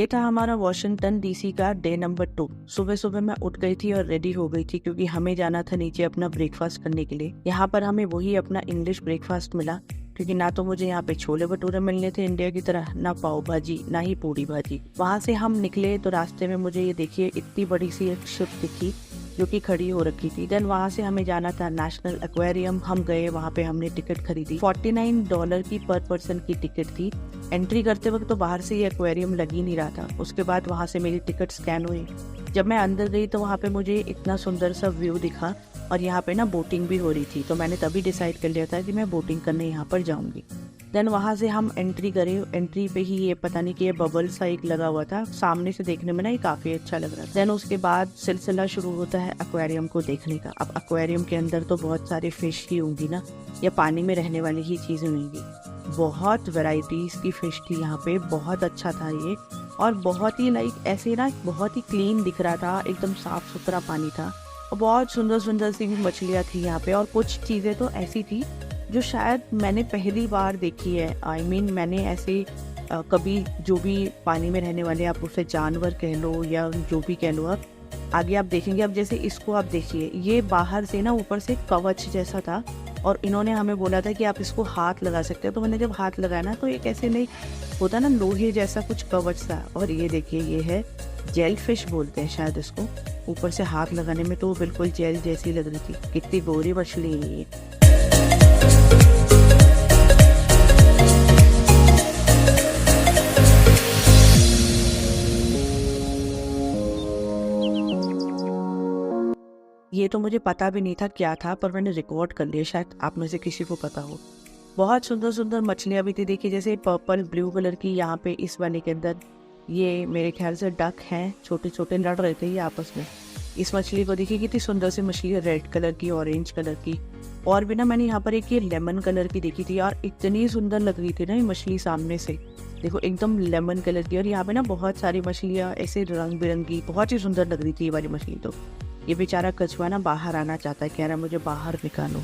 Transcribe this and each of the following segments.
ये था हमारा वॉशिंगटन डीसी का डे नंबर 2। सुबह सुबह मैं उठ गई थी और रेडी हो गई थी क्योंकि हमें जाना था नीचे अपना ब्रेकफास्ट करने के लिए। यहाँ पर हमें वही अपना इंग्लिश ब्रेकफास्ट मिला क्योंकि ना तो मुझे यहाँ पे छोले भटूरे मिलने थे इंडिया की तरह, ना पाव भाजी, ना ही पूड़ी भाजी। वहाँ से हम निकले तो रास्ते में मुझे ये देखिए इतनी बड़ी सी एक शिप दिखी जो कि खड़ी हो रखी थी। देन वहाँ से हमें जाना था नेशनल एक्वेरियम। हम गए, वहाँ पे हमने टिकट खरीदी। $49 की पर पर्सन की टिकट थी। एंट्री करते वक्त तो बाहर से ये एक्वेरियम लग ही नहीं रहा था। उसके बाद वहाँ से मेरी टिकट स्कैन हुई। जब मैं अंदर गई तो वहाँ पे मुझे इतना सुंदर सा व्यू दिखा और यहाँ पे ना बोटिंग भी हो रही थी, तो मैंने तभी डिसाइड कर लिया था कि मैं बोटिंग करने यहाँ पर जाऊँगी। देन वहाँ से हम एंट्री करे। एंट्री पे ही ये पता नहीं कि ये बबल सा एक लगा हुआ था, सामने से देखने में ना ये काफ़ी अच्छा लग रहा था। देन उसके बाद सिलसिला शुरू होता है एक्वेरियम को देखने का। अब एक्वेरियम के अंदर तो बहुत सारे फिश ही होंगी ना, या पानी में रहने वाली ही चीज़ें होंगी। बहुत वैरायटीज की फिश थी यहाँ पे। बहुत अच्छा था ये, और बहुत ही लाइक ऐसे ना बहुत ही क्लीन दिख रहा था, एकदम साफ सुथरा पानी था और बहुत सुंदर सुंदर सी भी मछलियाँ थी यहाँ पे। और कुछ चीज़ें तो ऐसी थी जो शायद मैंने पहली बार देखी है। I mean, मैंने ऐसे कभी जो भी पानी में रहने वाले, आप उसे जानवर कह लो या जो भी कह लो, आप आगे आप देखेंगे। अब जैसे इसको आप देखिए, ये बाहर से ना ऊपर से कवच जैसा था और इन्होंने हमें बोला था कि आप इसको हाथ लगा सकते हो। तो मैंने जब हाथ लगाया ना तो एक ऐसे नहीं होता ना लोहे जैसा कुछ कवच था। और ये देखिए, ये है जेल फिश बोलते हैं शायद इसको। ऊपर से हाथ लगाने में तो बिल्कुल जेल जैसी लग रही थी। कितनी गोरी मछली है ये। ये तो मुझे पता भी नहीं था क्या था, पर मैंने रिकॉर्ड कर लिया, शायद आप में से किसी को पता हो। बहुत सुंदर सुंदर मछलियाँ भी थी। देखिए जैसे पर्पल ब्लू कलर की यहाँ पे इस वाले के अंदर, ये मेरे ख्याल से डक हैं, छोटे छोटे लड़ रहे थे ये आपस में। इस मछली को देखिए कितनी सुंदर सी मछली है, रेड कलर की, ऑरेंज कलर की। और भी ना मैंने यहाँ पर एक ये लेमन कलर की देखी थी यार, इतनी सुंदर लग रही थी ना ये मछली सामने से। देखो एकदम लेमन कलर की। और यहाँ पे ना बहुत सारी मछलियाँ ऐसे रंग बिरंगी, बहुत ही सुंदर लग रही थी ये वाली मछली। तो ये बेचारा कछुआ ना बाहर आना चाहता है, कह रहा है मुझे बाहर निकालो।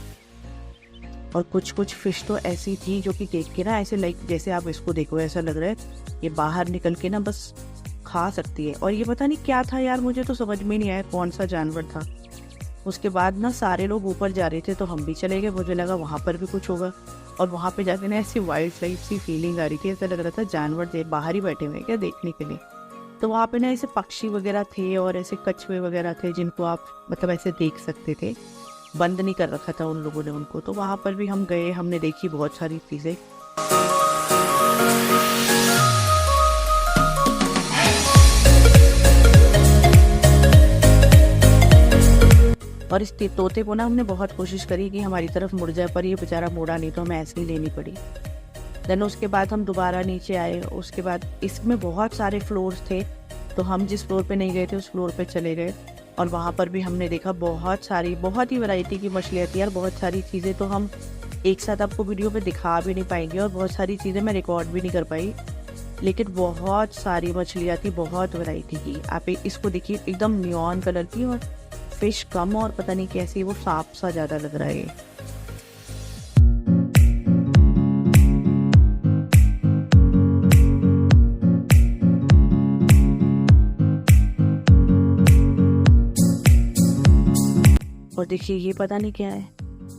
और कुछ कुछ फिश तो ऐसी थी जो कि देख के ना ऐसे लाइक जैसे आप इसको देखो ऐसा लग रहा है ये बाहर निकल के ना बस खा सकती है। और ये पता नहीं क्या था यार, मुझे तो समझ में नहीं आया कौन सा जानवर था। उसके बाद ना सारे लोग ऊपर जा रहे थे तो हम भी चले गए। मुझे लगा वहाँ पर भी कुछ होगा, और वहाँ पे जाके ना ऐसी वाइल्ड लाइफ सी फीलिंग आ रही थी। ऐसा लग रहा था जानवर देर बाहर ही बैठे हुए क्या देखने के लिए। तो वहाँ पे ना ऐसे पक्षी वगैरह थे और ऐसे कछुए वगैरह थे जिनको आप मतलब ऐसे देख सकते थे। बंद नहीं कर रखा था उन लोगों ने उनको। तो वहाँ पर भी हम गए, हमने देखी बहुत सारी चीज़ें। और इस तोते को ना हमने बहुत कोशिश करी कि हमारी तरफ मुड़ जाए, पर ये बेचारा मुड़ा नहीं, तो हमें ऐसे ही लेनी पड़ी। देन उसके बाद हम दोबारा नीचे आए। उसके बाद इसमें बहुत सारे फ्लोर्स थे, तो हम जिस फ्लोर पे नहीं गए थे उस फ्लोर पे चले गए। और वहाँ पर भी हमने देखा बहुत ही वैरायटी की मछलियाँ थी यार। बहुत सारी चीज़ें तो हम एक साथ आपको वीडियो पे दिखा भी नहीं पाएंगे, और बहुत सारी चीज़ें मैं रिकॉर्ड भी नहीं कर पाई। लेकिन बहुत सारी मछलियाँ थी, बहुत वैरायटी की। आप इसको देखिए, एकदम नियॉन कलर की, और फिश कम, और पता नहीं कैसी वो सांप सा ज़्यादा लग रहा है ये। और देखिए ये पता नहीं क्या है,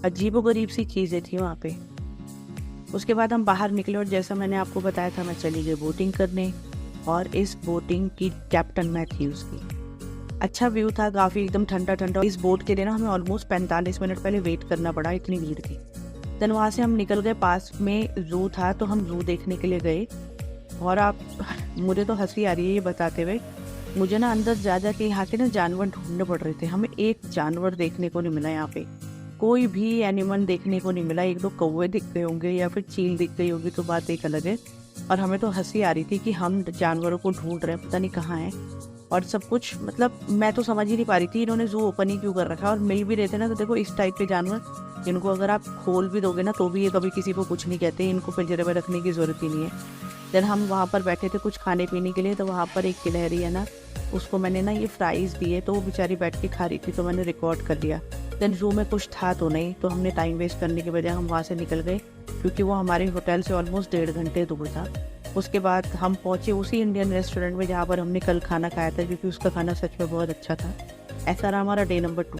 अजीबोगरीब सी चीज़ें थी वहाँ पे। उसके बाद हम बाहर निकले और जैसा मैंने आपको बताया था, मैं चली गई बोटिंग करने। और इस बोटिंग की कैप्टन मैं थी उसकी। अच्छा व्यू था काफ़ी, एकदम ठंडा ठंडा। इस बोट के लिए ना हमें ऑलमोस्ट 45 मिनट पहले वेट करना पड़ा, इतनी भीड़ थी। देन वहाँ से हम निकल गए। पास में जू था तो हम जू देखने के लिए गए। और आप मुझे तो हंसी आ रही है ये बताते हुए, मुझे ना अंदर जा के यहाँ के ना जानवर ढूंढने पड़ रहे थे। हमें एक जानवर देखने को नहीं मिला यहाँ पे, कोई भी एनिमल देखने को नहीं मिला। एक दो कौवे दिख गए होंगे या फिर चील दिख गई होगी तो बात एक अलग है। और हमें तो हंसी आ रही थी कि हम जानवरों को ढूंढ रहे हैं, पता नहीं कहाँ है। और सब कुछ मतलब मैं तो समझ ही नहीं पा रही थी इन्होंने जू ओपन ही क्यों कर रखा है। और मिल भी रहे थे ना, तो देखो इस टाइप के जानवर जिनको अगर आप खोल भी दोगे ना तो भी ये कभी किसी को कुछ नहीं कहते, इनको पिंजरे में रखने की ज़रूरत ही नहीं है। देन हम वहाँ पर बैठे थे कुछ खाने पीने के लिए, तो वहाँ पर एक गिलहरी है ना, उसको मैंने ना ये फ्राइज़ दिए, तो वो बेचारी बैठ के खा रही थी, तो मैंने रिकॉर्ड कर लिया। देन जू में कुछ था तो नहीं, तो हमने टाइम वेस्ट करने के बजाय हम वहाँ से निकल गए, क्योंकि वो हमारे होटल से ऑलमोस्ट 1.5 घंटे दूर था। उसके बाद हम पहुँचे उसी इंडियन रेस्टोरेंट में जहाँ पर हमने कल खाना खाया था, क्योंकि उसका खाना सच में बहुत अच्छा था। ऐसा रहा हमारा डे नंबर 2।